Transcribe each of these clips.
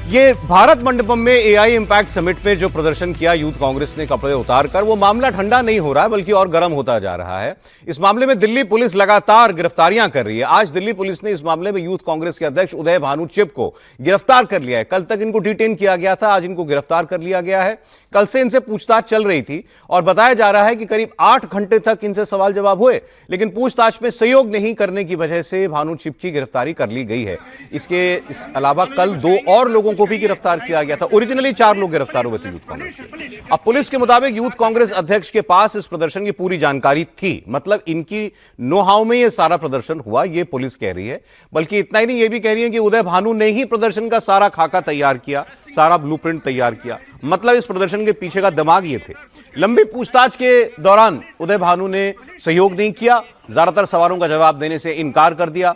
ये भारत मंडपम में AI impact summit में जो प्रदर्शन किया यूथ कांग्रेस ने कपड़े उतारकर, वो मामला ठंडा नहीं हो रहा है बल्कि और गर्म होता जा रहा है। इस मामले में दिल्ली पुलिस लगातार गिरफ्तारियां कर रही है। आज दिल्ली पुलिस ने इस मामले में यूथ कांग्रेस के अध्यक्ष उदय भानु चिब को गिरफ्तार कर लिया है। कल तक इनको डिटेन किया गया था, आज इनको गिरफ्तार कर लिया गया है। कल से इनसे पूछताछ चल रही थी और बताया जा रहा है कि करीब 8 घंटे तक इनसे सवाल जवाब हुए, लेकिन पूछताछ में सहयोग नहीं करने की वजह से भानु चिब की गिरफ्तारी कर ली गई है। इस अलावा कल 2 और लोगों को भी गिरफ्तार किया गया था। ओरिजिनली 4 लोग गिरफ्तार हुए थे यूथ कांग्रेस के। अब पुलिस के मुताबिक यूथ कांग्रेस अध्यक्ष के पास इस प्रदर्शन की पूरी जानकारी थी, मतलब इनकी नो हाउ में यह सारा प्रदर्शन हुआ, यह पुलिस कह रही है। बल्कि इतना ही नहीं, यह भी कह रही है कि उदय भानु ने ही प्रदर्शन का सारा खाका तैयार किया, सारा ब्लूप्रिंट तैयार किया, मतलब इस प्रदर्शन के पीछे का दिमाग ये थे। लंबी पूछताछ के दौरान उदय भानु ने सहयोग नहीं किया, ज्यादातर सवालों का जवाब देने से इनकार कर दिया।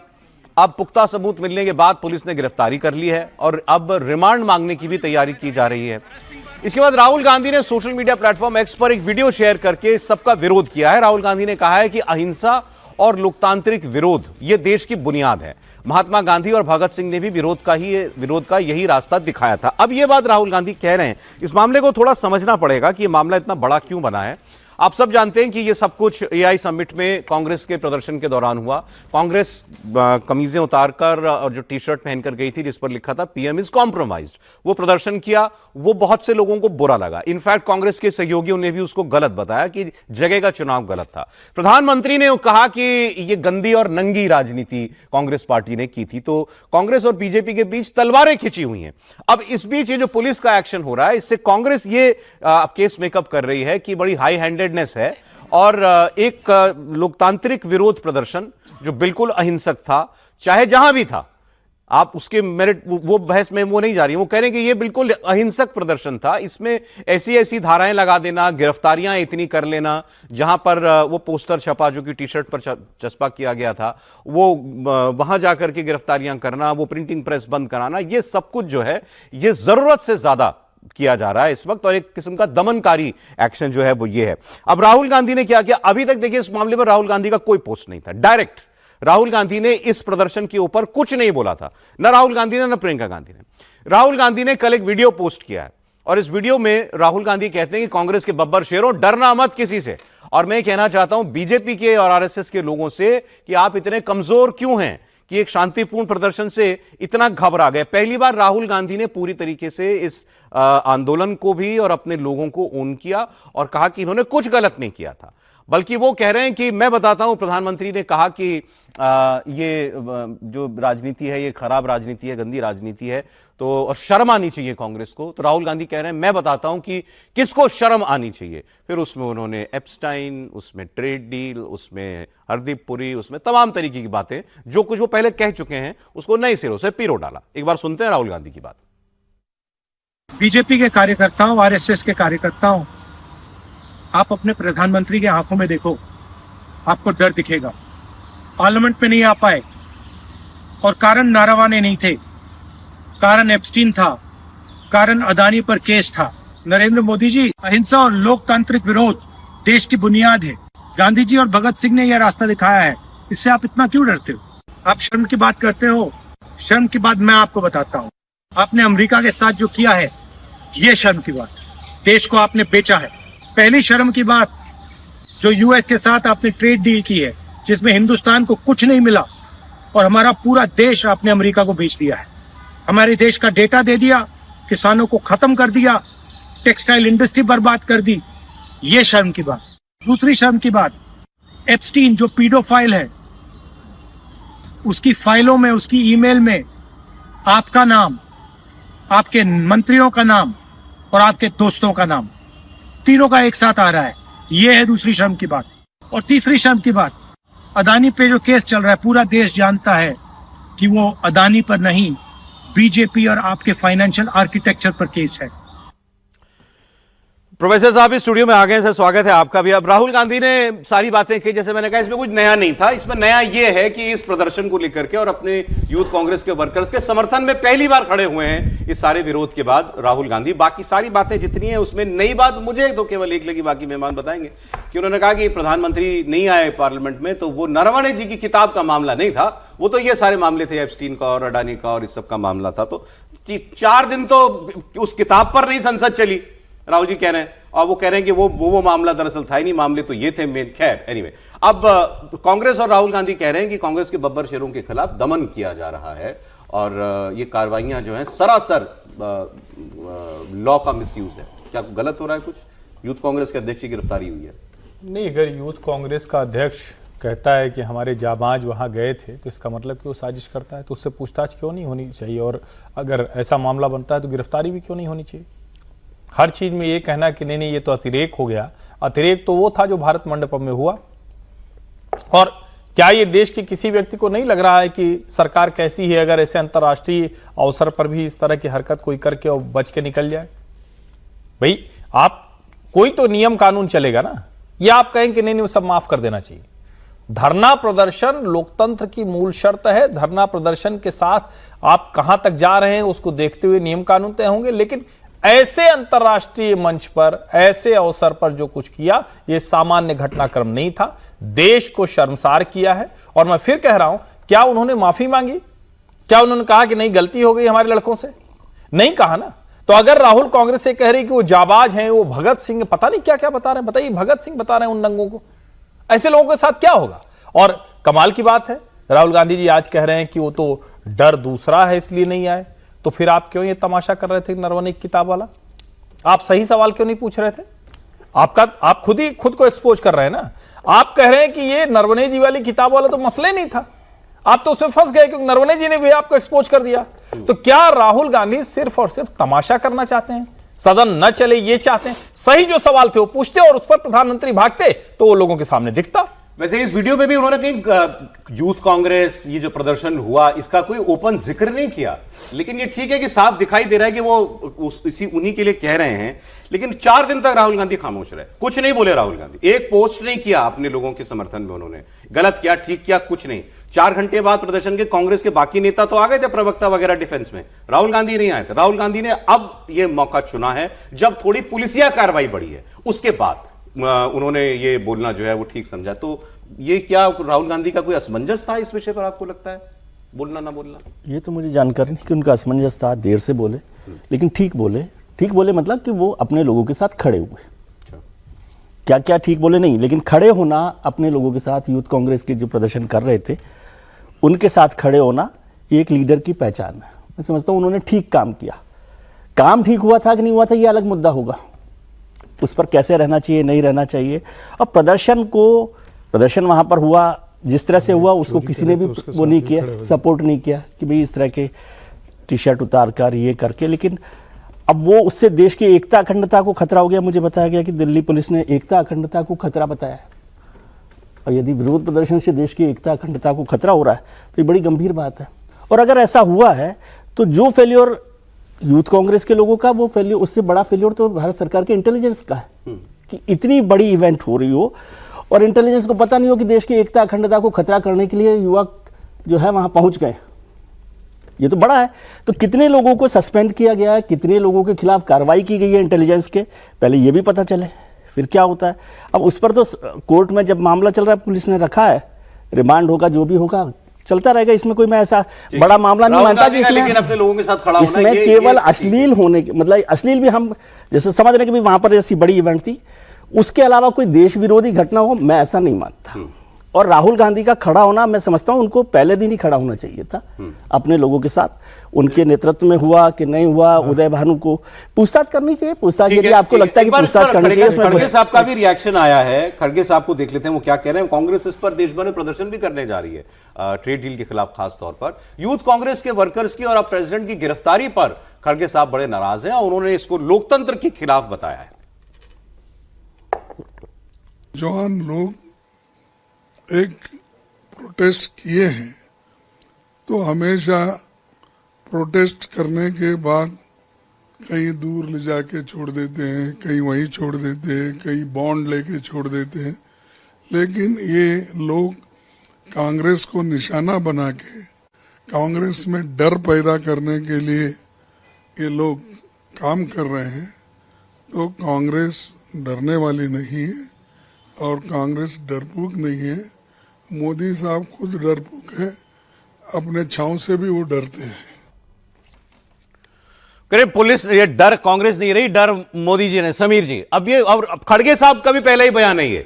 अब पुख्ता सबूत मिलने के बाद पुलिस ने गिरफ्तारी कर ली है और अब रिमांड मांगने की भी तैयारी की जा रही है। इसके बाद राहुल गांधी ने सोशल मीडिया प्लेटफॉर्म एक्स पर एक वीडियो शेयर करके सबका विरोध किया है। राहुल गांधी ने कहा है कि अहिंसा और लोकतांत्रिक विरोध ये देश की बुनियाद है। महात्मा गांधी और भगत सिंह ने भी विरोध का यही रास्ता दिखाया था। अब ये बात राहुल गांधी कह रहे हैं। इस मामले को थोड़ा समझना पड़ेगा कि ये मामला इतना बड़ा क्यों बना है। आप सब जानते हैं कि ये सब कुछ एआई समिट में कांग्रेस के प्रदर्शन के दौरान हुआ। कांग्रेस कमीजें उतारकर और जो टी शर्ट पहनकर गई थी जिस पर लिखा था पीएम इज कॉम्प्रोमाइज्ड, वो प्रदर्शन किया। वो बहुत से लोगों को बुरा लगा। इनफैक्ट कांग्रेस के सहयोगियों ने भी उसको गलत बताया कि जगह का चुनाव गलत था। प्रधानमंत्री ने कहा कि ये गंदी और नंगी राजनीति कांग्रेस पार्टी ने की थी। तो कांग्रेस और बीजेपी के बीच तलवारें खिंची हुई हैं। अब इस बीच ये जो पुलिस का एक्शन हो रहा है, इससे कांग्रेस ये केस मेकअप कर रही है कि बड़ी हाई हैंडेडनेस है और एक लोकतांत्रिक विरोध प्रदर्शन जो बिल्कुल अहिंसक था, चाहे जहां भी था, आप उसके मेरिट वो बहस में वो नहीं जा रही। वो कह रहे हैं कि ये बिल्कुल अहिंसक प्रदर्शन था। इसमें ऐसी ऐसी धाराएं लगा देना, गिरफ्तारियां इतनी कर लेना, जहां पर वो पोस्टर छपा जो कि टी शर्ट पर चस्पा किया गया था, वो वहां जाकर के गिरफ्तारियां करना, वो प्रिंटिंग प्रेस बंद कराना, ये सब कुछ जो है ये जरूरत से ज्यादा किया जा रहा है इस वक्त और एक किस्म का दमनकारी एक्शन जो है वो ये है। अब राहुल गांधी ने क्या किया, अभी तक देखिए इस मामले में राहुल गांधी का कोई पोस्ट नहीं था। डायरेक्ट राहुल गांधी ने इस प्रदर्शन के ऊपर कुछ नहीं बोला था, ना राहुल गांधी ने ना प्रियंका गांधी ने। राहुल गांधी ने कल एक वीडियो पोस्ट किया है और इस वीडियो में राहुल गांधी कहते हैं कि कांग्रेस के बब्बर शेरों, डरना मत किसी से। और मैं कहना चाहता हूं बीजेपी के और आरएसएस के लोगों से कि आप इतने कमजोर क्यों हैं कि एक शांतिपूर्ण प्रदर्शन से इतना घबरा गए। पहली बार राहुल गांधी ने पूरी तरीके से इस आंदोलन को भी और अपने लोगों को ओन किया और कहा कि इन्होंने कुछ गलत नहीं किया था। बल्कि वो कह रहे हैं कि मैं बताता हूं, प्रधानमंत्री ने कहा कि ये जो राजनीति है ये खराब राजनीति है, गंदी राजनीति है, तो और शर्म आनी चाहिए कांग्रेस को। तो राहुल गांधी कह रहे हैं मैं बताता हूं कि किसको शर्म आनी चाहिए। फिर उसमें उन्होंने एप्स्टाइन, उसमें ट्रेड डील, उसमें हरदीप पुरी, उसमें तमाम तरीके की बातें जो कुछ वो पहले कह चुके हैं उसको नए सिरों से पिरो डाला। एक बार सुनते हैं राहुल गांधी की बात। बीजेपी के कार्यकर्ताओं, आरएसएस के कार्यकर्ताओं, आप अपने प्रधानमंत्री के आंखों में देखो, आपको डर दिखेगा। पार्लियामेंट में नहीं आ पाए और कारण नारावाने नहीं थे, कारण एप्स्टीन था, कारण अदानी पर केस था। नरेंद्र मोदी जी, अहिंसा और लोकतांत्रिक विरोध देश की बुनियाद है। गांधी जी और भगत सिंह ने यह रास्ता दिखाया है, इससे आप इतना क्यों डरते हो? आप शर्म की बात करते हो। शर्म की बात मैं आपको बताता हूँ। आपने अमेरिका के साथ जो किया है ये शर्म की बात, देश को आपने बेचा है। पहली शर्म की बात जो यूएस के साथ आपने ट्रेड डील की है जिसमें हिंदुस्तान को कुछ नहीं मिला और हमारा पूरा देश आपने अमेरिका को बेच दिया है। हमारे देश का डेटा दे दिया, किसानों को खत्म कर दिया, टेक्सटाइल इंडस्ट्री बर्बाद कर दी। ये शर्म की बात। दूसरी शर्म की बात, एप्स्टीन जो पीडोफाइल है, उसकी फाइलों में, उसकी ईमेल में आपका नाम, आपके मंत्रियों का नाम और आपके दोस्तों का नाम, तीनों का एक साथ आ रहा है। यह है दूसरी शर्म की बात। और तीसरी शर्म की बात, अदानी पे जो केस चल रहा है, पूरा देश जानता है कि वो अदानी पर नहीं, बीजेपी और आपके फाइनेंशियल आर्किटेक्चर पर केस है। प्रोफेसर साहब इस स्टूडियो में आ गए हैं, सर स्वागत है आपका भी। अब राहुल गांधी ने सारी बातें की, जैसे मैंने कहा इसमें कुछ नया नहीं था। इसमें नया ये है कि इस प्रदर्शन को लेकर के और अपने यूथ कांग्रेस के वर्कर्स के समर्थन में पहली बार खड़े हुए हैं इस सारे विरोध के बाद राहुल गांधी। बाकी सारी बातें जितनी हैं उसमें नई बात मुझे तो केवल एक लगी, बाकी मेहमान बताएंगे कि उन्होंने कहा कि प्रधानमंत्री नहीं आए पार्लियामेंट में तो वो नरवणे जी की किताब का मामला नहीं था, वो तो ये सारे मामले थे, एप्स्टीन का और अडानी का और इस सब का मामला था। तो 4 दिन तो उस किताब पर नहीं संसद चली, राहुल जी कह रहे हैं, और वो कह रहे हैं कि वो मामला दरअसल था ही नहीं, मामले तो ये थे मेन। खैर एनीवे, अब कांग्रेस और राहुल गांधी कह रहे हैं कि कांग्रेस के बब्बर शेरों के खिलाफ दमन किया जा रहा है और ये कार्रवाइयां जो हैं सरासर लॉ का मिसयूज है। क्या गलत हो रहा है कुछ? यूथ कांग्रेस के अध्यक्ष की गिरफ्तारी हुई है। नहीं, अगर यूथ कांग्रेस का अध्यक्ष कहता है कि हमारे जाबाज वहां गए थे तो इसका मतलब कि वो साजिश करता है, तो उससे पूछताछ क्यों नहीं होनी चाहिए? और अगर ऐसा मामला बनता है तो गिरफ्तारी भी क्यों नहीं होनी चाहिए? हर चीज में ये कहना कि नहीं ये तो अतिरेक हो गया, अतिरेक तो वो था जो भारत मंडपम में हुआ। और क्या ये देश के किसी व्यक्ति को नहीं लग रहा है कि सरकार कैसी है अगर ऐसे अंतर्राष्ट्रीय अवसर पर भी इस तरह की हरकत कोई करके और बच के निकल जाए? भाई आप कोई तो नियम कानून चलेगा ना, या आप कहें कि नहीं वो सब माफ कर देना चाहिए? धरना प्रदर्शन लोकतंत्र की मूल शर्त है। धरना प्रदर्शन के साथ आप कहां तक जा रहे हैं उसको देखते हुए नियम कानून तय होंगे, लेकिन ऐसे अंतर्राष्ट्रीय मंच पर ऐसे अवसर पर जो कुछ किया यह सामान्य घटनाक्रम नहीं था, देश को शर्मसार किया है। और मैं फिर कह रहा हूं, क्या उन्होंने माफी मांगी? क्या उन्होंने कहा कि नहीं गलती हो गई हमारे लड़कों से? नहीं कहा ना। तो अगर राहुल कांग्रेस से कह रही कि वो जाबाज हैं, वो भगत सिंह, पता नहीं क्या क्या बता रहे हैं, बताइए भगत सिंह बता रहे हैं उन दंगों को, ऐसे लोगों के साथ क्या होगा? और कमाल की बात है, राहुल गांधी जी आज कह रहे हैं कि वो तो डर दूसरा है इसलिए नहीं आए। तो फिर आप क्यों ये तमाशा कर रहे थे नरवणे की किताब वाला? आप सही सवाल क्यों नहीं पूछ रहे थे? आप खुद को एक्सपोज कर रहे हैं ना। आप कह रहे हैं कि ये नरवणे जी वाली किताब वाला तो मसला ही नहीं था, आप तो उसमें फंस गए क्योंकि नरवणे जी ने भी आपको एक्सपोज कर दिया। तो क्या राहुल गांधी सिर्फ और सिर्फ तमाशा करना चाहते हैं, सदन न चले ये चाहते हैं? सही जो सवाल थे वो पूछते और उस पर प्रधानमंत्री भागते तो वो लोगों के सामने दिखता। वैसे इस वीडियो में भी उन्होंने कहीं यूथ कांग्रेस ये जो प्रदर्शन हुआ इसका कोई ओपन जिक्र नहीं किया, लेकिन ये ठीक है कि साफ दिखाई दे रहा है कि वो उन्हीं के लिए कह रहे हैं। लेकिन 4 दिन तक राहुल गांधी खामोश रहे, कुछ नहीं बोले राहुल गांधी, एक पोस्ट नहीं किया अपने लोगों के समर्थन में। उन्होंने गलत किया, ठीक किया, कुछ नहीं। 4 घंटे बाद प्रदर्शन के कांग्रेस के बाकी नेता तो आ गए थे, प्रवक्ता वगैरह डिफेंस में, राहुल गांधी नहीं आए थे। राहुल गांधी ने अब यह मौका चुना है जब थोड़ी पुलिसिया कार्रवाई बढ़ी है, उसके बाद उन्होंने ये बोलना जो है वो ठीक समझा। तो ये क्या राहुल गांधी का कोई असमंजस था इस विषय पर, आपको लगता है, बोलना ना बोलना? ये तो मुझे जानकारी नहीं कि उनका असमंजस था, देर से बोले लेकिन ठीक बोले। ठीक बोले मतलब कि वो अपने लोगों के साथ खड़े हुए। क्या क्या ठीक बोले नहीं, लेकिन खड़े होना अपने लोगों के साथ, यूथ कांग्रेस के जो प्रदर्शन कर रहे थे उनके साथ खड़े होना ये एक लीडर की पहचान है। मैं समझता हूँ उन्होंने ठीक काम किया। काम ठीक हुआ था कि नहीं हुआ था ये अलग मुद्दा होगा, उस पर कैसे रहना चाहिए नहीं रहना चाहिए। और प्रदर्शन वहां पर हुआ जिस तरह से हुआ, उसको किसी ने भी वो नहीं किया, सपोर्ट नहीं किया कि भाई इस तरह के टी शर्ट उतार कर ये करके। लेकिन अब वो उससे देश की एकता अखंडता को खतरा हो गया। मुझे बताया गया कि दिल्ली पुलिस ने एकता अखंडता को खतरा बताया है, और यदि विरोध प्रदर्शन से देश की एकता अखंडता को खतरा हो रहा है तो ये बड़ी गंभीर बात है। और अगर ऐसा हुआ है तो जो फेल्योर यूथ कांग्रेस के लोगों का, वो फेल्योर, उससे बड़ा फेल्योर तो भारत सरकार के इंटेलिजेंस का है कि इतनी बड़ी इवेंट हो रही हो और इंटेलिजेंस को पता नहीं हो कि देश की एकता अखंडता को खतरा करने के लिए युवक जो है वहां पहुंच गए। ये तो बड़ा है। तो कितने लोगों को सस्पेंड किया गया है, कितने लोगों के खिलाफ कार्रवाई की गई है इंटेलिजेंस के, पहले ये भी पता चले फिर क्या होता है। अब उस पर तो कोर्ट में जब मामला चल रहा है पुलिस ने रखा है, रिमांड होगा जो भी होगा चलता रहेगा। इसमें कोई मैं ऐसा बड़ा मामला नहीं मानता कि अपने लोगों के साथ खड़ा होना, इसमें केवल अश्लील होने के मतलब अश्लील भी हम जैसे समझ रहे कि वहां पर ऐसी बड़ी इवेंट थी, उसके अलावा कोई देश विरोधी घटना हो, मैं ऐसा नहीं मानता। और राहुल गांधी का खड़ा होना, मैं समझता हूं उनको पहले दिन ही खड़ा होना चाहिए था अपने लोगों के साथ। उनके नेतृत्व में हुआ कि नहीं हुआ, उदय भानु को पूछताछ करनी चाहिए। पूछताछ यदि आपको लगता है कि पूछताछ करनी चाहिए। खड़गे साहब का भी रिएक्शन आया है, खड़गे साहब को देख लेते हैं वो क्या कह रहे हैं। कांग्रेस इस पर देश भर में प्रदर्शन भी करने जा रही है, ट्रेड डील के खिलाफ खास तौर पर। यूथ कांग्रेस के वर्कर्स की और अब प्रेसिडेंट की गिरफ्तारी पर खड़गे साहब बड़े नाराज हैं और उन्होंने इसको लोकतंत्र के खिलाफ बताया है। जवान लोग एक प्रोटेस्ट किए हैं तो हमेशा प्रोटेस्ट करने के बाद कहीं दूर ले जाके छोड़ देते हैं, कहीं वहीं छोड़ देते हैं, कहीं बॉन्ड लेके छोड़ देते हैं। लेकिन ये लोग कांग्रेस को निशाना बना के कांग्रेस में डर पैदा करने के लिए ये लोग काम कर रहे हैं। तो कांग्रेस डरने वाली नहीं है और कांग्रेस डरपोक नहीं है। मोदी साहब खुद डरपोक है, अपने छांव से भी वो डरते हैं। अरे पुलिस, ये डर कांग्रेस नहीं रही, डर मोदी जी ने, समीर जी। अब ये, और अब खड़गे साहब का भी पहला ही बयान है ये,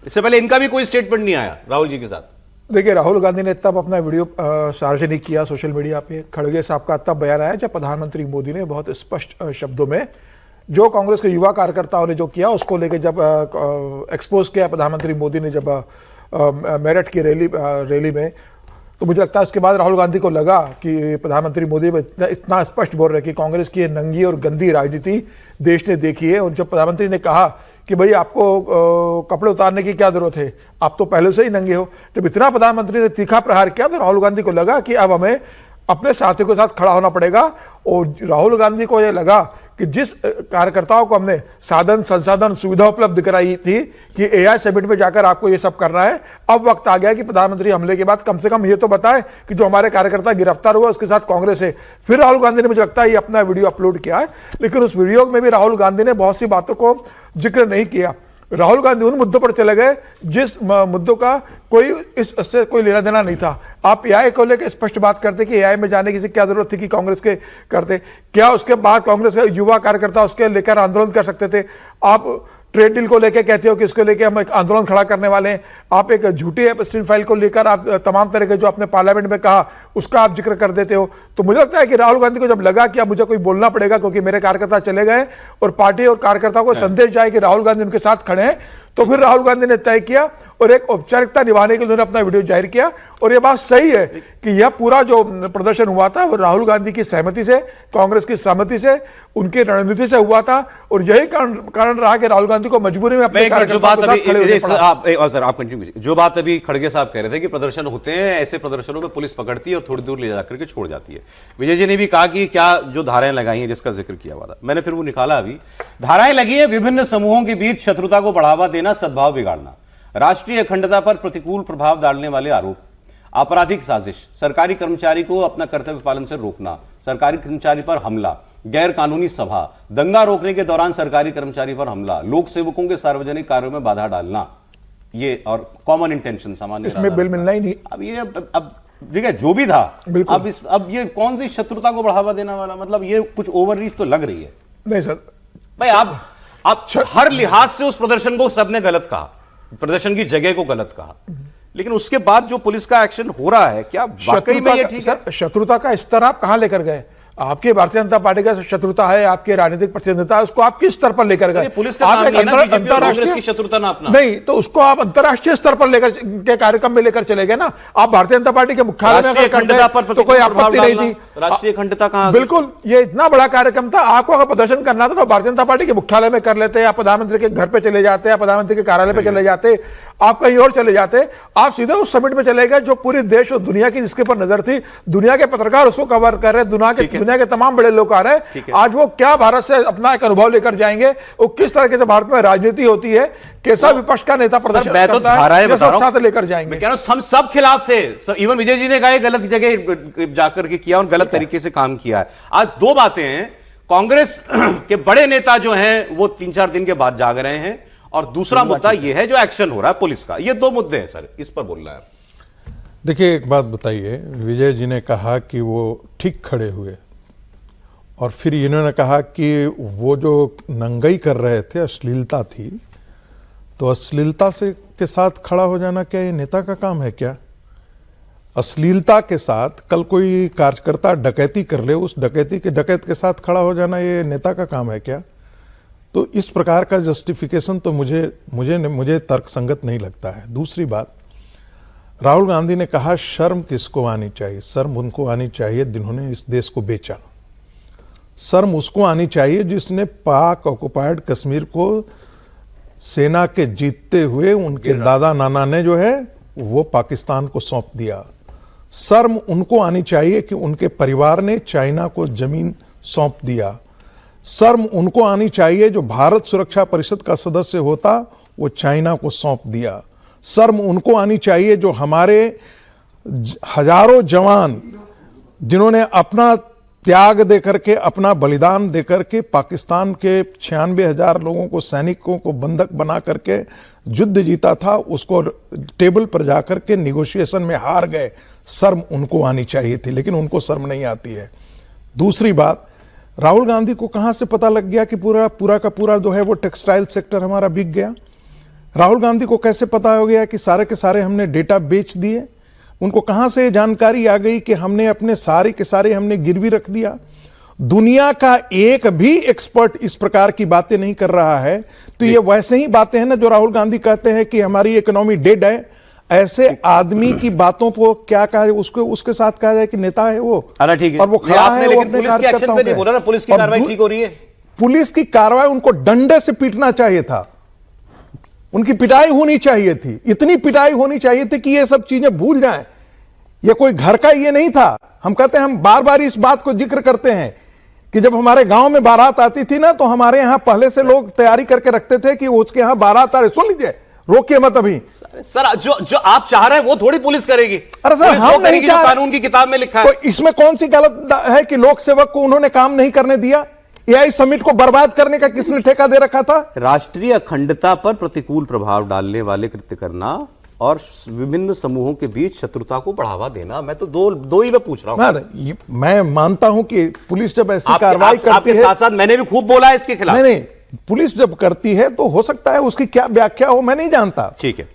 इससे पहले इनका भी कोई स्टेटमेंट नहीं आया राहुल जी के साथ। देखिए, राहुल गांधी ने तब अपना वीडियो सार्वजनिक किया सोशल मीडिया पे, खड़गे साहब का तब बयान आया जब प्रधानमंत्री मोदी ने बहुत स्पष्ट शब्दों में जो कांग्रेस के युवा कार्यकर्ताओं ने जो किया उसको लेकर जब एक्सपोज किया प्रधानमंत्री मोदी ने, जब मेरठ की रैली में, तो मुझे लगता है उसके बाद राहुल गांधी को लगा कि प्रधानमंत्री मोदी इतना स्पष्ट बोल रहे कि कांग्रेस की नंगी और गंदी राजनीति देश ने देखी है। और जब प्रधानमंत्री ने कहा कि भाई आपको कपड़े उतारने की क्या जरूरत है, आप तो पहले से ही नंगे हो, जब इतना प्रधानमंत्री ने तीखा प्रहार किया तो राहुल गांधी को लगा कि अब हमें अपने साथियों के साथ खड़ा होना पड़ेगा। और राहुल गांधी को यह लगा कि जिस कार्यकर्ताओं को हमने साधन संसाधन सुविधा उपलब्ध कराई थी कि एआई समिट में जाकर आपको ये सब करना है, अब वक्त आ गया कि प्रधानमंत्री हमले के बाद कम से कम ये तो बताएं कि जो हमारे कार्यकर्ता गिरफ्तार हुआ उसके साथ कांग्रेस है। फिर राहुल गांधी ने, मुझे लगता है, ये अपना वीडियो अपलोड किया है, लेकिन उस वीडियो में भी राहुल गांधी ने बहुत सी बातों को जिक्र नहीं किया। राहुल गांधी उन मुद्दों पर चले गए जिस मुद्दों का इससे कोई लेना देना नहीं था। आप एआई को लेकर स्पष्ट बात करते कि एआई में जाने की क्या जरूरत थी कि कांग्रेस के करते, क्या उसके बाद कांग्रेस के युवा कार्यकर्ता उसके लेकर आंदोलन कर सकते थे? आप ट्रेड डील को लेकर कहते हो कि इसको लेकर हम एक आंदोलन खड़ा करने वाले हैं, आप एक झूठी एपस्टीन फाइल को लेकर आप तमाम तरह के जो आपने पार्लियामेंट में कहा उसका आप जिक्र कर देते हो। तो मुझे लगता है कि राहुल गांधी को जब लगा कि अब मुझे कोई बोलना पड़ेगा क्योंकि मेरे कार्यकर्ता चले गए और पार्टी और कार्यकर्ताओं को संदेश जाए कि राहुल गांधी उनके साथ खड़े हैं, तो फिर राहुल गांधी ने तय किया और एक औपचारिकता निभाने के लिए उन्होंने अपना वीडियो जाहिर किया। और यह बात सही है कि यह पूरा जो प्रदर्शन हुआ था वो राहुल गांधी की सहमति से, कांग्रेस की सहमति से, उनकी रणनीति से हुआ था। और यही कारण रहा कि राहुल गांधी को मजबूरी में अपने कार्यकर्ताओं के साथ खड़े होना पड़ा। आप कंटिन्यू कीजिए। जो बात अभी खड़गे साहब कह रहे थे कि प्रदर्शन होते हैं, ऐसे प्रदर्शनों में पुलिस पकड़ती है और थोड़ी दूर ले जाकर के छोड़ जाती है। विजय जी ने भी कहा कि क्या जो धाराएं लगाई हैं जिसका जिक्र किया हुआ था, मैंने फिर वो निकाला। अभी धाराएं लगी है, विभिन्न समूहों के बीच शत्रुता को बढ़ावा देना, सद्भाव बिगाड़ना, राष्ट्रीय अखंडता पर प्रतिकूल प्रभाव डालने वाले आरोप, आपराधिक साजिश, सरकारी कर्मचारी को अपना कर्तव्य पालन से रोकना, सरकारी कर्मचारी पर हमला, गैर कानूनी सभा, दंगा रोकने के दौरान सरकारी कर्मचारी पर हमला, लोक सेवकों के सार्वजनिक कार्यों में बाधा डालना, ये और कॉमन इंटेंशन, सामान्य इसमें बिल मिलना ही नहीं। अब ये अब देखिए जो भी था, अब ये कौन सी शत्रुता को बढ़ावा देने वाला, मतलब ये कुछ ओवररीच तो लग रही है। नहीं सर भाई, आप हर लिहाज से उस प्रदर्शन को सबने गलत कहा, प्रदर्शन की जगह को गलत कहा, लेकिन उसके बाद जो पुलिस का एक्शन हो रहा है, क्या वाकई में ये ठीक है? शत्रुता का स्तर आप कहां लेकर गए? आपकी भारतीय जनता पार्टी का शत्रुता है, आपकी राजनीतिक प्रतिद्वंद्विता है, उसको आप किस स्तर पर लेकर गए? पुलिस का काम है ना अंतरराष्ट्रीय की शत्रुता ना अपना, नहीं तो उसको आप अंतरराष्ट्रीय स्तर पर लेकर के कार्यक्रम में लेकर चले गए ना। आप भारतीय जनता पार्टी के मुख्यालय में अगर करते तो कोई आपत्ति नहीं थी। राष्ट्रीय अखंडता कहां? बिल्कुल, ये इतना बड़ा कार्यक्रम था, आपको अगर प्रदर्शन करना था तो भारतीय जनता पार्टी के मुख्यालय में कर लेते, या प्रधानमंत्री के घर पे चले जाते, या प्रधानमंत्री के कार्यालय पे चले जाते, आप कहीं और चले जाते। आप सीधे उस समिट में चले गए जो पूरे देश और दुनिया की जिसके ऊपर नजर थी, दुनिया के पत्रकार उसको कवर कर रहे, दुनिया के तमाम बड़े लोग आ रहे हैं। आज वो क्या भारत से अपना एक अनुभव लेकर जाएंगे, वो किस तरह से भारत में राजनीति होती है, कैसा विपक्ष का नेता प्रदर्शन करता है, ये सब साथ लेकर जाएंगे। कह रहा हूं, हम सब खिलाफ थे। इवन विजय जी ने कहा गलत जगह जाकर के किया और गलत तरीके से काम किया है। आज दो बातें हैं, कांग्रेस के बड़े नेता जो हैं वो 3-4 दिन के बाद जाग रहे हैं, और दूसरा मुद्दा यह है जो एक्शन हो रहा है पुलिस का। ये दो मुद्दे हैं सर, इस पर बोल रहा है। देखिए, एक बात बताइए, विजय जी ने कहा कि वो ठीक खड़े हुए, और फिर इन्होंने कहा कि वो जो नंगाई कर रहे थे अश्लीलता थी, तो अश्लीलता से के साथ खड़ा हो जाना क्या ये नेता का काम है क्या? अश्लीलता के साथ कल कोई कार्यकर्ता डकैती कर ले, उस डकैत के साथ खड़ा हो जाना ये नेता का काम है क्या? तो इस प्रकार का जस्टिफिकेशन तो मुझे तर्कसंगत नहीं लगता है। दूसरी बात, राहुल गांधी ने कहा शर्म किसको आनी चाहिए? शर्म उनको आनी चाहिए जिन्होंने इस देश को बेचा। शर्म उसको आनी चाहिए जिसने पाक ऑक्युपाइड कश्मीर को सेना के जीतते हुए उनके दादा नाना ने जो है वो पाकिस्तान को सौंप दिया। शर्म उनको आनी चाहिए कि उनके परिवार ने चाइना को जमीन सौंप दिया। शर्म उनको आनी चाहिए जो भारत सुरक्षा परिषद का सदस्य होता वो चाइना को सौंप दिया। शर्म उनको आनी चाहिए जो हमारे हजारों जवान जिन्होंने अपना त्याग देकर के, अपना बलिदान देकर के पाकिस्तान के 96,000 लोगों को, सैनिकों को बंधक बना करके युद्ध जीता था, उसको टेबल पर जाकर के निगोशिएशन में हार गए। शर्म उनको आनी चाहिए थी, लेकिन उनको शर्म नहीं आती है। दूसरी बात, राहुल गांधी को कहां से पता लग गया कि पूरा का पूरा जो है वो टेक्सटाइल सेक्टर हमारा बिक गया? राहुल गांधी को कैसे पता हो गया कि सारे के सारे हमने डेटा बेच दिए? उनको कहां से जानकारी आ गई कि हमने अपने सारे के सारे हमने गिरवी रख दिया? दुनिया का एक भी एक्सपर्ट इस प्रकार की बातें नहीं कर रहा है। तो ये वैसे ही बातें हैं ना जो राहुल गांधी कहते हैं कि हमारी इकोनॉमी डेड है। ऐसे आदमी की बातों को क्या कहा जाए, उसको उसके साथ कहा जाए कि नेता है वो, ठीक है। और वो खड़ा है, वो अपने पुलिस के एक्शन पे नहीं बोला ना, पुलिस की कार्रवाई ठीक हो रही है। पुलिस की कार्रवाई, उनको डंडे से पीटना चाहिए था, उनकी पिटाई होनी चाहिए थी, इतनी पिटाई होनी चाहिए थी कि ये सब चीजें भूल जाएं। ये कोई घर का ये नहीं था। हम कहते हैं, हम बार बार इस बात को जिक्र करते हैं कि जब हमारे गांव में बारात आती थी ना, तो हमारे यहां पहले से लोग तैयारी करके रखते थे कि उसके यहां बारात आ रही। सुन लीजिए, रोकिए मत अभी। सर, जो आप चाह रहे हैं वो थोड़ी पुलिस करेगी। अरे सर, हम नहीं चाह रहे। कानून की किताब में लिखा है। तो इसमें कौन सी गलत है कि लोक सेवक को उन्होंने काम नहीं करने दिया? एआई समिट को बर्बाद करने का किसने ठेका दे रखा था? राष्ट्रीय अखंडता पर प्रतिकूल प्रभाव डालने वाले कृत्य करना और विभिन्न समूहों के बीच शत्रुता को बढ़ावा देना। मैं तो दो ही मैं पूछ रहा हूं। मैं मानता हूं कि पुलिस जब ऐसी कार्रवाई करती है, आपके साथ साथ मैंने भी खूब बोला है इसके खिलाफ। नहीं, पुलिस जब करती है तो हो सकता है उसकी क्या व्याख्या हो, मैं नहीं जानता। ठीक है।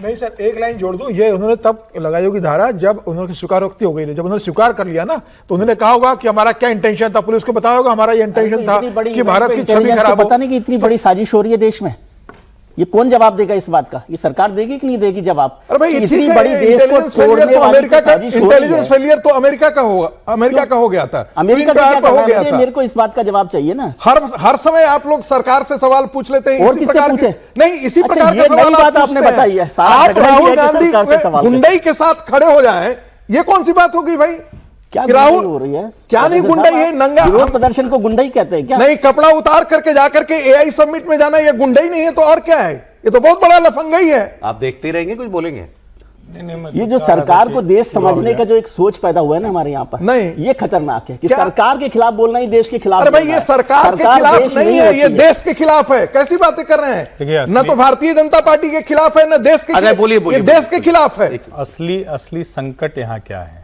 नहीं सर, एक लाइन जोड़ दूं, ये उन्होंने तब लगाई होगी धारा जब उन्होंने स्वीकारोक्ति हो गई। जब उन्होंने स्वीकार कर लिया ना, तो उन्होंने कहा होगा कि हमारा क्या इंटेंशन था, पुलिस को बताया होगा हमारा ये इंटेंशन था कि भारत की छवि खराब हो। पता नहीं कि इतनी बड़ी साजिश हो रही है देश में। ये कौन जवाब देगा इस बात का? ये सरकार देगी कि नहीं देगी जवाब? अरे भाई, इतनी बड़ी देश को फेलियर तो अमेरिका का, इंटेलिजेंस फेलियर तो अमेरिका का होगा, अमेरिका का हो गया था, अमेरिका से क्या हो गया था? मेरे को इस बात का जवाब चाहिए ना। हर समय आप लोग सरकार से सवाल पूछ लेते हैं। और किससे पूछे? नहीं, इसी प्रकार का सवाल आपने बताई है। आप राहुल गांधी गुंडई के साथ खड़े हो जाए, ये कौन सी बात होगी भाई? क्या राहुल हो रही है? क्या नहीं गुंडई है? नंगा विरोध प्रदर्शन को गुंडई कहते हैं क्या? नहीं, कपड़ा उतार करके जाकर के एआई समिट में जाना, ये गुंडई नहीं है तो और क्या है? ये तो बहुत बड़ा लफंगा ही है। आप देखते रहेंगे, कुछ बोलेंगे? ये जो सरकार को देश समझने का जो एक सोच पैदा हुआ है ना हमारे यहाँ पर, नहीं, ये खतरनाक है कि सरकार के खिलाफ बोलना ही देश के खिलाफ। अरे भाई, ये सरकार के खिलाफ नहीं है, ये देश के खिलाफ है। कैसी बातें कर रहे हैं? न तो भारतीय जनता पार्टी के खिलाफ है, न देश के खिलाफ। बोलिए, देश के खिलाफ है। असली संकट यहाँ क्या है?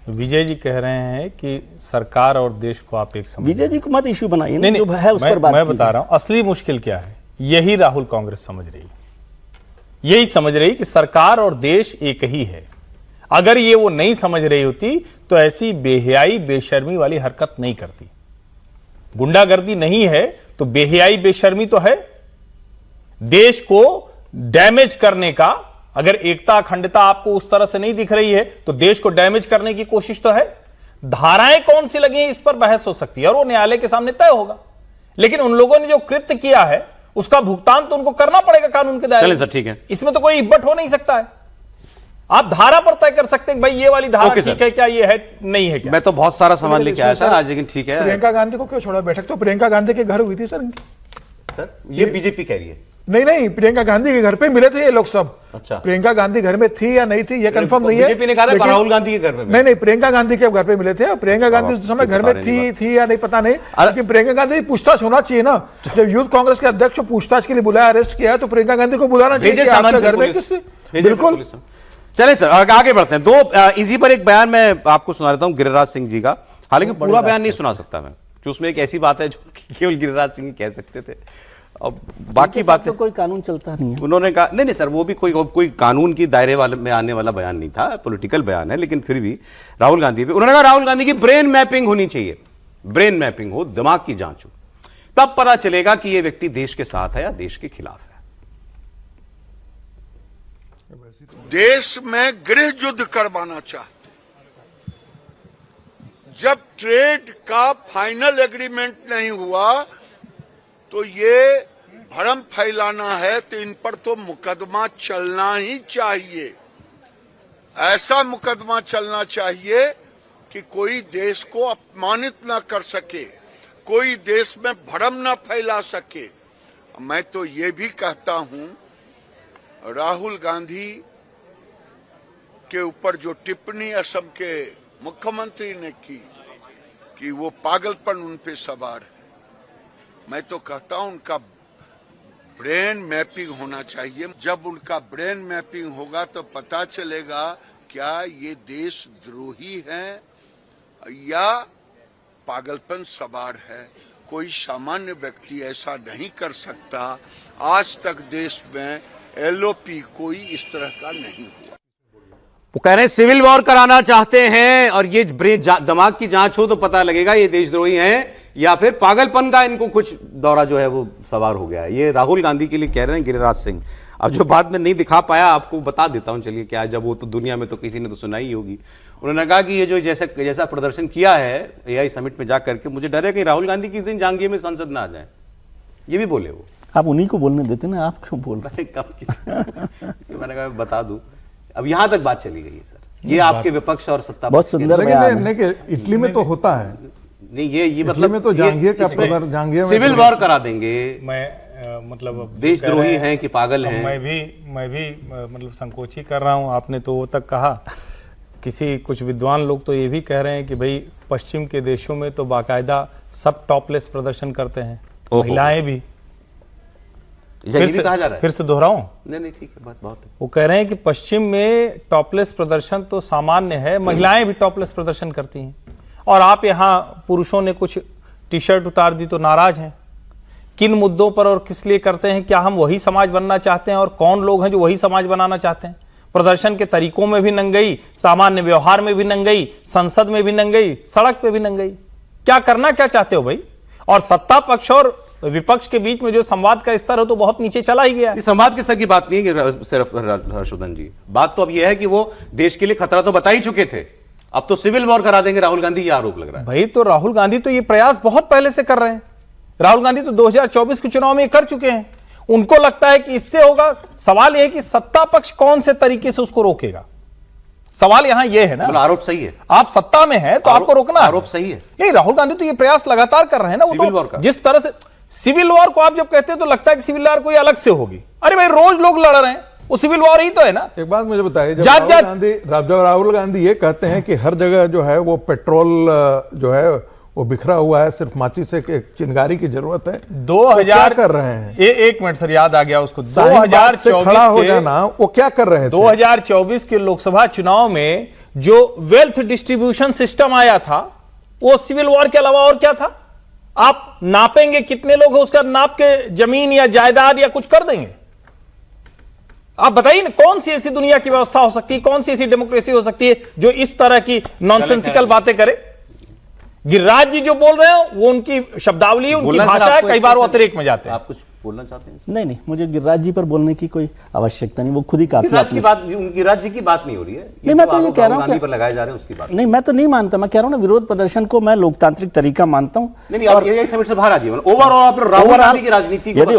विजय जी कह रहे हैं कि सरकार और देश को आप एक समझ। विजय जी को मत इश्यू बनाइए। नहीं, जो है उस पर बात मैं बता रहा हूं असली मुश्किल क्या है। यही राहुल कांग्रेस समझ रही, यही समझ रही कि सरकार और देश एक ही है। अगर ये वो नहीं समझ रही होती तो ऐसी बेहयाई बेशर्मी वाली हरकत नहीं करती। गुंडागर्दी नहीं है तो बेहयाई बेशर्मी तो है। देश को डैमेज करने का, अगर एकता अखंडता आपको उस तरह से नहीं दिख रही है तो देश को डैमेज करने की कोशिश तो है। धाराएं कौन सी लगी हैं इस पर बहस हो सकती है और वो न्यायालय के सामने तय होगा, लेकिन उन लोगों ने जो कृत्य किया है उसका भुगतान तो उनको करना पड़ेगा कानून के दायरे में। सर, ठीक है, इसमें तो कोई इब्बट हो नहीं सकता है। आप धारा पर तय कर सकते हैं भाई ये वाली धारा ठीक है क्या, ये है नहीं है क्या। मैं तो बहुत सारा सामान लेके आया था आज, लेकिन ठीक है। प्रियंका गांधी को क्यों छोड़ा? बैठक तो प्रियंका गांधी के घर हुई थी सर इनकी। सर, ये बीजेपी कह रही है। नहीं, प्रियंका गांधी के घर पे मिले थे ये लोग सब। अच्छा, प्रियंका गांधी घर में थी या नहीं थी ये कंफर्म नहीं है। बीजेपी ने कहा था राहुल गांधी के घर में। नहीं, प्रियंका गांधी के घर पे मिले थे और प्रियंका गांधी उस समय घर में थी या नहीं पता नहीं, लेकिन प्रियंका गांधी पूछताछ होना चाहिए ना। जब यूथ कांग्रेस के अध्यक्ष को पूछताछ के लिए बुलाया, अरेस्ट किया, तो प्रियंका गांधी को बुलाना चाहिए आपके घर में। बिल्कुल। चले सर, आगे बढ़ते हैं। दो इसी पर एक बयान मैं आपको सुना देता हूं गिरिराज सिंह जी का। हालांकि पूरा बयान नहीं सुना सकता मैं, क्योंकि उसमें एक ऐसी बात है जो केवल गिरिराज सिंह कह सकते थे। अब बाकी बातें तो कोई कानून चलता नहीं है। उन्होंने कहा नहीं सर, वो भी कोई कानून की दायरे वाले में आने वाला बयान नहीं था, पॉलिटिकल बयान है, लेकिन फिर भी राहुल गांधी पे उन्होंने कहा राहुल गांधी की ब्रेन मैपिंग होनी चाहिए। ब्रेन मैपिंग हो, दिमाग की जांच हो, तब पता चलेगा कि ये व्यक्ति देश के साथ है या देश के खिलाफ है। देश में गृह युद्ध करवाना चाहते, जब ट्रेड का फाइनल एग्रीमेंट नहीं हुआ तो ये भ्रम फैलाना है, तो इन पर तो मुकदमा चलना ही चाहिए। ऐसा मुकदमा चलना चाहिए कि कोई देश को अपमानित न कर सके, कोई देश में भ्रम न फैला सके। मैं तो ये भी कहता हूं, राहुल गांधी के ऊपर जो टिप्पणी असम के मुख्यमंत्री ने की कि वो पागलपन उन पे सवार है, मैं तो कहता हूं उनका ब्रेन मैपिंग होना चाहिए। जब उनका ब्रेन मैपिंग होगा तो पता चलेगा क्या ये देशद्रोही हैं या पागलपन सवार है। कोई सामान्य व्यक्ति ऐसा नहीं कर सकता। आज तक देश में एलओपी कोई इस तरह का नहीं हुआ। वो कह रहे हैं सिविल वॉर कराना चाहते हैं और ये दिमाग की जांच हो तो पता लगेगा ये देशद्रोही हैं या फिर पागलपन का इनको कुछ दौरा जो है वो सवार हो गया है। ये राहुल गांधी के लिए कह रहे हैं गिरिराज सिंह। अब जो बात में नहीं दिखा पाया आपको बता देता हूं, चलिए क्या, जब वो तो दुनिया में तो किसी ने तो सुनाई ही होगी। उन्होंने कहा कि ये जो जैसा प्रदर्शन किया है एआई समिट में जाकर के, मुझे डर है कि राहुल गांधी किस दिन जांघिए में संसद ना आ जाए। ये भी बोले वो। आप उन्हीं को बोलने देते ना, आप क्यों बोल रहे हैं? मैंने कहा बता दूं, अब यहां तक बात चली गई है सर। ये आपके विपक्ष और सत्ता बहुत सुंदर बयान है। लेकिन इटली में तो होता है नहीं, ये मतलब में तो जांघिए का जांघिए में सिविल वॉर करा देंगे। मैं मतलब देशद्रोही हैं कि पागल हैं? मैं भी मतलब संकोच ही कर रहा हूं। आपने तो वो तक कहा, कुछ विद्वान लोग तो ये भी कह रहे हैं कि भाई पश्चिम के देशों में तो बाकायदा सब टॉपलेस प्रदर्शन करते हैं, महिलाएं भी। कहा जा रहा है, फिर से दोहराऊं? नहीं ठीक है, बात बहुत है। वो कह रहे हैं कि पश्चिम में टॉपलेस प्रदर्शन तो सामान्य है, महिलाएं भी टॉपलेस प्रदर्शन करती हैं, और आप यहाँ पुरुषों ने कुछ टी शर्ट उतार दी तो नाराज हैं। किन मुद्दों पर और किस लिए करते हैं? क्या हम वही समाज बनना चाहते हैं? और कौन लोग हैं जो वही समाज बनाना चाहते हैं? प्रदर्शन के तरीकों में भी नंगई, सामान्य व्यवहार में भी नंगई, संसद में भी नंगई, सड़क पे भी नंगई। क्या करना क्या चाहते हो भाई? और सत्ता पक्ष और विपक्ष के बीच में जो संवाद का स्तर है तो बहुत नीचे चला ही गया है। संवाद के स्तर की बात नहीं है सिर्फ हर्षवर्धन जी, बात तो अब यह है कि वो देश के लिए खतरा तो बता ही चुके थे, अब तो सिविल वॉर करा देंगे राहुल गांधी, ये आरोप लग रहा है। भाई तो राहुल गांधी तो ये प्रयास बहुत पहले से कर रहे हैं। राहुल गांधी तो 2024 के चुनाव में कर चुके हैं। उनको लगता है कि इससे होगा। सवाल यह है कि सत्ता पक्ष कौन से तरीके से उसको रोकेगा। सवाल यहां यह है ना, आरोप सही है, आप सत्ता में हैं तो आपको रोकना। आरोप सही है। नहीं, राहुल गांधी तो ये प्रयास लगातार कर रहे हैं ना। सिविल वॉर का जिस तरह से सिविल वॉर को आप जब कहते हैं तो लगता है कि सिविल वॉर कोई अलग से होगी। अरे भाई रोज लोग लड़ रहे हैं, वो सिविल वॉर ही तो है ना। एक बात मुझे बताइए, जब राहुल गांधी ये कहते हैं कि हर जगह जो है वो पेट्रोल जो है वो बिखरा हुआ है, सिर्फ माचिस से चिंगारी की जरूरत है, 2000 कर रहे हैं। एक मिनट सर, याद आ गया उसको। 2024 खड़ा हो जाना, वो क्या कर रहे थे? 2024 के लोकसभा चुनाव में जो वेल्थ डिस्ट्रीब्यूशन सिस्टम आया था वो सिविल वॉर के अलावा और क्या था? आप नापेंगे कितने लोग हैं, उसका नाप के जमीन या जायदाद या कुछ कर देंगे। आप बताइए ना, कौन सी ऐसी दुनिया की व्यवस्था हो सकती है, कौन सी ऐसी डेमोक्रेसी हो सकती है जो इस तरह की नॉनसेंसिकल बातें करे? गिरिराज जी जो बोल रहे हैं वो उनकी शब्दावली, उनकी भाषा है, कई बार वो अतिरेक में जाते हैं। आप कुछ बोलना चाहते हैं? नहीं, मुझे गिरिराज जी पर बोलने की कोई आवश्यकता नहीं, वो खुद ही काफी। गिरिराज जी की बात नहीं हो रही है। नहीं, मैं तो ये कह रहा हूँ गांधी पर लगाए जा रहे हैं उसकी बात नहीं, मैं तो नहीं मानता। मैं कह रहा हूँ ना, विरोध प्रदर्शन को मैं लोकतांत्रिक तरीका मानता हूँ। नहीं, आप ये समिट से बाहर आ जाइए। ओवरऑल राहुल गांधी की राजनीति, यदि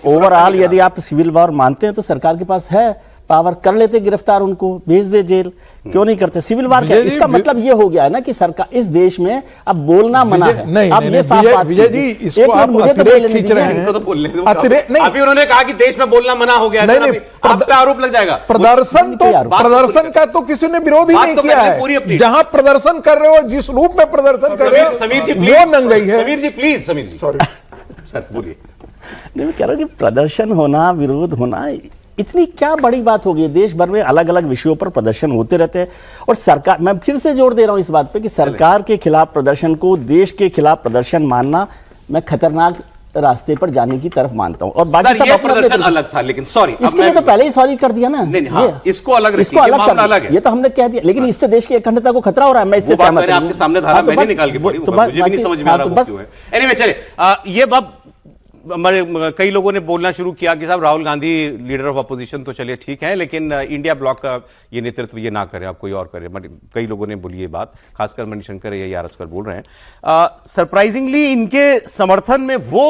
ओवरऑल यदि आप सिविल वॉर मानते हैं तो सरकार के पास है पावर, कर लेते गिरफ्तार, उनको भेज दे जेल। क्यों नहीं करते? सिविल वॉर क्या? इसका मतलब ये हो गया है ना कि सरकार इस देश में अब बोलना मना है। अब ये साफ बात विजय जी, इसको आप अतिरेक खींच रहे हैं। इनको तो बोलने दो। अभी उन्होंने कहा कि देश में बोलना मना हो गया, नहीं, आप पे आरोप लग जाएगा। प्रदर्शन का तो किसी ने विरोध ही नहीं किया है। जहां प्रदर्शन कर रहे हो, जिस रूप में प्रदर्शन कर रहे हो, समीर जी वो नंगई है। Sameer ji please, Sameer ji sorry sir बोलिए। नहीं, मैं कह रहा हूँ कि प्रदर्शन होना, विरोध होना, इतनी क्या बड़ी बात होगी? देश भर में अलग अलग विषयों पर प्रदर्शन होते रहते हैं और सरकार, मैं फिर से जोर दे रहा हूं इस बात पे कि सरकार के खिलाफ प्रदर्शन को देश के खिलाफ प्रदर्शन मानना मैं खतरनाक रास्ते पर जाने की तरफ मानता हूं। और बाकी सब प्रदर्शन अलग था, लेकिन सॉरी इसके लिए तो पहले ही सॉरी कर दिया ना। नहीं, हाँ, इसको अलग कर दिया, ये तो हमने कह दिया। लेकिन इससे देश की अखंडता को खतरा हो रहा है। मैं इससे सहमत हूं। आपके सामने धारा मैंने निकाल के पढ़ी, मुझे भी नहीं समझ में आ रहा क्यों है। एनीवे चलिए, ये बात कई लोगों ने बोलना शुरू किया कि साहब Rahul Gandhi leader of opposition तो चलिए ठीक है, लेकिन इंडिया ब्लॉक का ये नेतृत्व ये ना करे, आप कोई और करे। कई लोगों ने बोली ये बात, खासकर मणिशंकर या यारजकर बोल रहे हैं। सरप्राइजिंगली इनके समर्थन में वो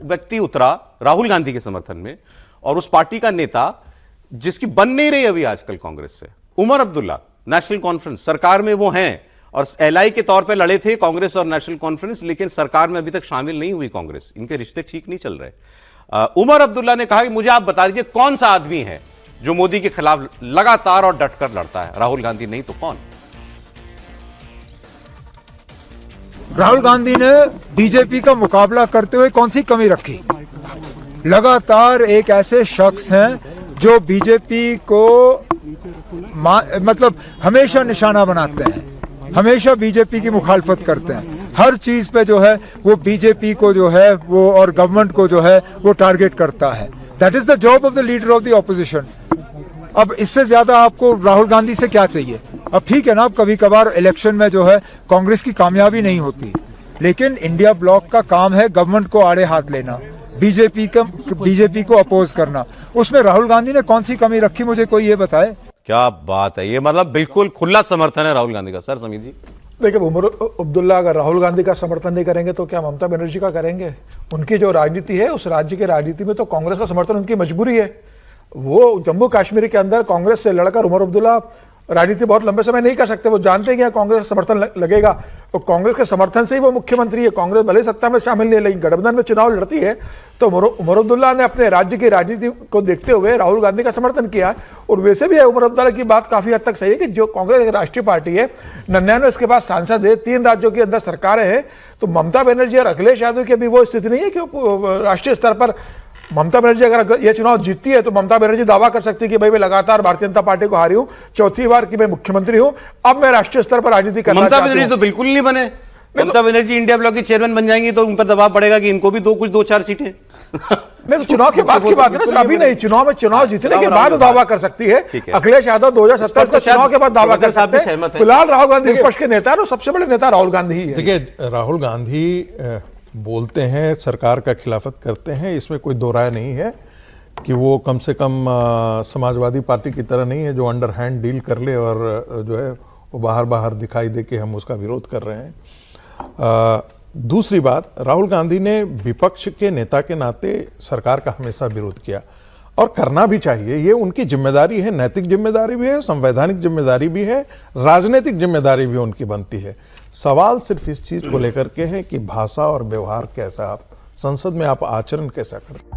व्यक्ति उतरा, राहुल गांधी के समर्थन में, और उस पार्टी का नेता जिसकी बन नहीं रही अभी आजकल कांग्रेस से, उमर अब्दुल्ला, नेशनल कॉन्फ्रेंस सरकार में वो हैं और एलआई के तौर पे लड़े थे कांग्रेस और नेशनल कॉन्फ्रेंस, लेकिन सरकार में अभी तक शामिल नहीं हुई कांग्रेस। इनके रिश्ते ठीक नहीं चल रहे। उमर अब्दुल्ला ने कहा कि मुझे आप बता दीजिए कौन सा आदमी है जो मोदी के खिलाफ लगातार और डटकर लड़ता है? राहुल गांधी नहीं तो कौन? राहुल गांधी ने बीजेपी का मुकाबला करते हुए कौन सी कमी रखी? लगातार एक ऐसे शख्स हैं जो बीजेपी को मतलब हमेशा निशाना बनाते हैं। हमेशा बीजेपी की मुखालफत करते हैं। हर चीज पे जो है वो बीजेपी को जो है वो और गवर्नमेंट को जो है वो टारगेट करता है। That is the job of the leader of the opposition. अब इससे ज्यादा आपको राहुल गांधी से क्या चाहिए? अब ठीक है ना, अब कभी कभार इलेक्शन में जो है कांग्रेस की कामयाबी नहीं होती, लेकिन इंडिया ब्लॉक का काम है गवर्नमेंट को आड़े हाथ लेना, बीजेपी को अपोज करना। उसमें राहुल गांधी ने कौन सी कमी रखी, मुझे कोई ये बताए। क्या बात है, ये मतलब बिल्कुल खुला समर्थन है राहुल गांधी का। सर समीर जी, देखिए, उमर अब्दुल्ला अगर राहुल गांधी का समर्थन नहीं करेंगे तो क्या ममता बनर्जी का करेंगे? उनकी जो राजनीति है, उस राज्य की राजनीति में तो कांग्रेस का समर्थन उनकी मजबूरी है। वो जम्मू कश्मीर के अंदर कांग्रेस से लड़कर उमर अब्दुल्ला राजनीति बहुत लंबे समय नहीं कर सकते। वो जानते हैं कि कांग्रेस का समर्थन लगेगा, और कांग्रेस के समर्थन से ही वो मुख्यमंत्री है। कांग्रेस भले सत्ता में शामिल नहीं, लेकिन गठबंधन में चुनाव लड़ती है। तो उमर अब्दुल्ला ने अपने राज्य की राजनीति को देखते हुए राहुल गांधी का समर्थन किया। और वैसे भी उमर अब्दुल्ला की बात काफी हद तक सही है कि जो कांग्रेस एक राष्ट्रीय पार्टी है, 99 इसके पास सांसद है, 3 राज्यों के अंदर सरकारें हैं, तो ममता बनर्जी और अखिलेश यादव की अभी वो स्थिति नहीं है कि राष्ट्रीय स्तर पर ममता बनर्जी अगर ये चुनाव जीतती है तो ममता बनर्जी दावा कर सकती है कि भाई मैं लगातार भारतीय जनता पार्टी को हारी हूं, चौथी बार की मैं मुख्यमंत्री हूं, अब मैं राष्ट्रीय स्तर पर राजनीति करना चाहती हूं। ममता बनर्जी तो बिल्कुल नहीं बने। ममता बनर्जी इंडिया ब्लॉक की चेयरमैन बन जाएंगी तो उन पर दबाव पड़ेगा कि इनको भी 2-4 सीटें। नहीं, तो चुनाव के बाद की बात है ना, अभी नहीं। चुनाव जीतने के बाद दावा कर सकती है। अखिलेश यादव 2027 का चुनाव के बाद दावा कर सकते हैं। फिलहाल राहुल गांधी विपक्ष के नेता है, सबसे बड़े नेता राहुल गांधी ही है। देखिए, राहुल गांधी बोलते हैं, सरकार का खिलाफत करते हैं, इसमें कोई दो राय नहीं है कि वो कम से कम समाजवादी पार्टी की तरह नहीं है जो अंडर हैंड डील कर ले और जो है वो बाहर दिखाई दे कि हम उसका विरोध कर रहे हैं। दूसरी बात, राहुल गांधी ने विपक्ष के नेता के नाते सरकार का हमेशा विरोध किया और करना भी चाहिए। ये उनकी जिम्मेदारी है, नैतिक जिम्मेदारी भी है, संवैधानिक जिम्मेदारी भी है, राजनीतिक जिम्मेदारी भी उनकी बनती है। सवाल सिर्फ इस चीज को लेकर के है कि भाषा और व्यवहार कैसा, आप संसद में आप आचरण कैसा कर रहे हैं।